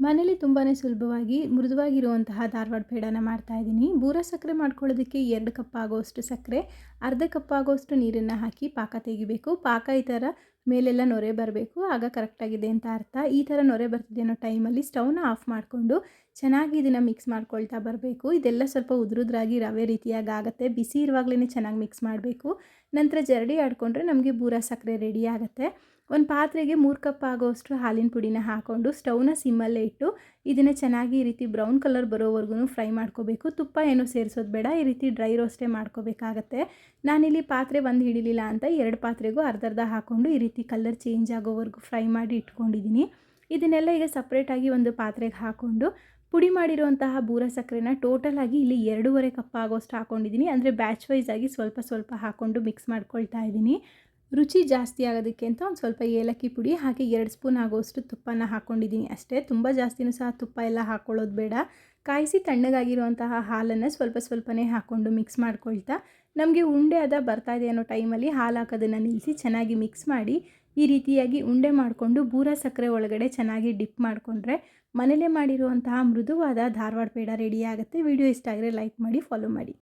ಮನೇಲಿ ತುಂಬಾ ಸುಲಭವಾಗಿ ಮೃದುವಾಗಿರುವಂತಹ ಧಾರವಾಡ ಪೇಡಾನ ಮಾಡ್ತಾಯಿದ್ದೀನಿ. ಬೂರ ಸಕ್ಕರೆ ಮಾಡ್ಕೊಳ್ಳೋದಕ್ಕೆ 2 ಕಪ್ ಆಗೋಷ್ಟು ಸಕ್ಕರೆ, ಅರ್ಧ ಕಪ್ ಆಗೋಷ್ಟು ನೀರನ್ನು ಹಾಕಿ ಪಾಕ ತೆಗಿಬೇಕು. ಪಾಕ ಈ ಥರ ಮೇಲೆಲ್ಲ ನೊರೆ ಬರಬೇಕು, ಆಗ ಕರೆಕ್ಟಾಗಿದೆ ಅಂತ ಅರ್ಥ. ಈ ಥರ ನೊರೆ ಬರ್ತಿದೆ ಅನ್ನೋ ಟೈಮಲ್ಲಿ ಸ್ಟವ್ನ ಆಫ್ ಮಾಡಿಕೊಂಡು ಚೆನ್ನಾಗಿ ಇದನ್ನು ಮಿಕ್ಸ್ ಮಾಡ್ಕೊಳ್ತಾ ಬರಬೇಕು. ಇದೆಲ್ಲ ಸ್ವಲ್ಪ ಉದುರುದ್ರಾಗಿ ರವೆ ರೀತಿಯಾಗಿ ಆಗುತ್ತೆ. ಬಿಸಿ ಇರುವಾಗಲೇ ಚೆನ್ನಾಗಿ ಮಿಕ್ಸ್ ಮಾಡಬೇಕು. ನಂತರ ಜರಡಿ ಆಡಿಕೊಂಡ್ರೆ ನಮಗೆ ಬೂರ ಸಕ್ಕರೆ ರೆಡಿ ಆಗುತ್ತೆ. ಒಂದು ಪಾತ್ರೆಗೆ 3 ಕಪ್ ಆಗೋಷ್ಟು ಹಾಲಿನ ಪುಡಿನ ಹಾಕ್ಕೊಂಡು ಸ್ಟವ್ನ ಸಿಮ್ಮಲ್ಲೇ ಇಟ್ಟು ಇದನ್ನು ಚೆನ್ನಾಗಿ ಈ ರೀತಿ ಬ್ರೌನ್ ಕಲರ್ ಬರೋವರೆಗೂ ಫ್ರೈ ಮಾಡ್ಕೋಬೇಕು. ತುಪ್ಪ ಏನೂ ಸೇರಿಸೋದು ಬೇಡ, ಈ ರೀತಿ ಡ್ರೈ ರೋಸ್ಟೇ ಮಾಡ್ಕೋಬೇಕಾಗತ್ತೆ. ನಾನಿಲ್ಲಿ ಪಾತ್ರೆ ಒಂದು ಹಿಡಿಲಿಲ್ಲ ಅಂತ 2 ಪಾತ್ರೆಗೂ ಅರ್ಧ ಹಾಕ್ಕೊಂಡು ಈ ರೀತಿ ಕಲರ್ ಚೇಂಜ್ ಆಗೋವರೆಗೂ ಫ್ರೈ ಮಾಡಿ ಇಟ್ಕೊಂಡಿದ್ದೀನಿ. ಇದನ್ನೆಲ್ಲ ಈಗ ಸಪ್ರೇಟಾಗಿ ಒಂದು ಪಾತ್ರೆಗೆ ಹಾಕ್ಕೊಂಡು ಪುಡಿ ಮಾಡಿರುವಂತಹ ಬೂರ ಸಕ್ಕರೆನ ಟೋಟಲಾಗಿ ಇಲ್ಲಿ 2.5 ಕಪ್ ಆಗೋಷ್ಟು ಹಾಕ್ಕೊಂಡಿದ್ದೀನಿ. ಅಂದರೆ ಬ್ಯಾಚ್ ವೈಸ್ ಆಗಿ ಸ್ವಲ್ಪ ಸ್ವಲ್ಪ ಹಾಕ್ಕೊಂಡು ಮಿಕ್ಸ್ ಮಾಡ್ಕೊಳ್ತಾ ಇದ್ದೀನಿ. ರುಚಿ ಜಾಸ್ತಿ ಆಗೋದಕ್ಕೆ ಅಂತ ಒಂದು ಸ್ವಲ್ಪ ಏಲಕ್ಕಿ ಪುಡಿ ಹಾಗೆ 2 ಸ್ಪೂನ್ ಆಗೋಷ್ಟು ತುಪ್ಪನ ಹಾಕ್ಕೊಂಡಿದ್ದೀನಿ ಅಷ್ಟೇ. ತುಂಬ ಜಾಸ್ತಿನೂ ಸಹ ತುಪ್ಪ ಎಲ್ಲ ಹಾಕ್ಕೊಳ್ಳೋದು ಬೇಡ. ಕಾಯಿಸಿ ತಣ್ಣಗಾಗಿರುವಂತಹ ಹಾಲನ್ನು ಸ್ವಲ್ಪ ಸ್ವಲ್ಪನೇ ಹಾಕ್ಕೊಂಡು ಮಿಕ್ಸ್ ಮಾಡ್ಕೊಳ್ತಾ ನಮಗೆ ಉಂಡೆ ಬರ್ತಾ ಇದೆ ಅನ್ನೋ ಟೈಮಲ್ಲಿ ಹಾಲು ಹಾಕೋದನ್ನು ನಿಲ್ಲಿಸಿ ಚೆನ್ನಾಗಿ ಮಿಕ್ಸ್ ಮಾಡಿ ಈ ರೀತಿಯಾಗಿ ಉಂಡೆ ಮಾಡಿಕೊಂಡು ಬೂರ ಸಕ್ಕರೆ ಒಳಗಡೆ ಚೆನ್ನಾಗಿ ಡಿಪ್ ಮಾಡಿಕೊಂಡ್ರೆ ಮನೇಲೇ ಮಾಡಿರುವಂತಹ ಮೃದುವಾದ ಧಾರವಾಡ ಪೇಡ ರೆಡಿ ಆಗುತ್ತೆ. ವಿಡಿಯೋ ಇಷ್ಟ ಆಗಿದ್ರೆ ಲೈಕ್ ಮಾಡಿ, ಫಾಲೋ ಮಾಡಿ.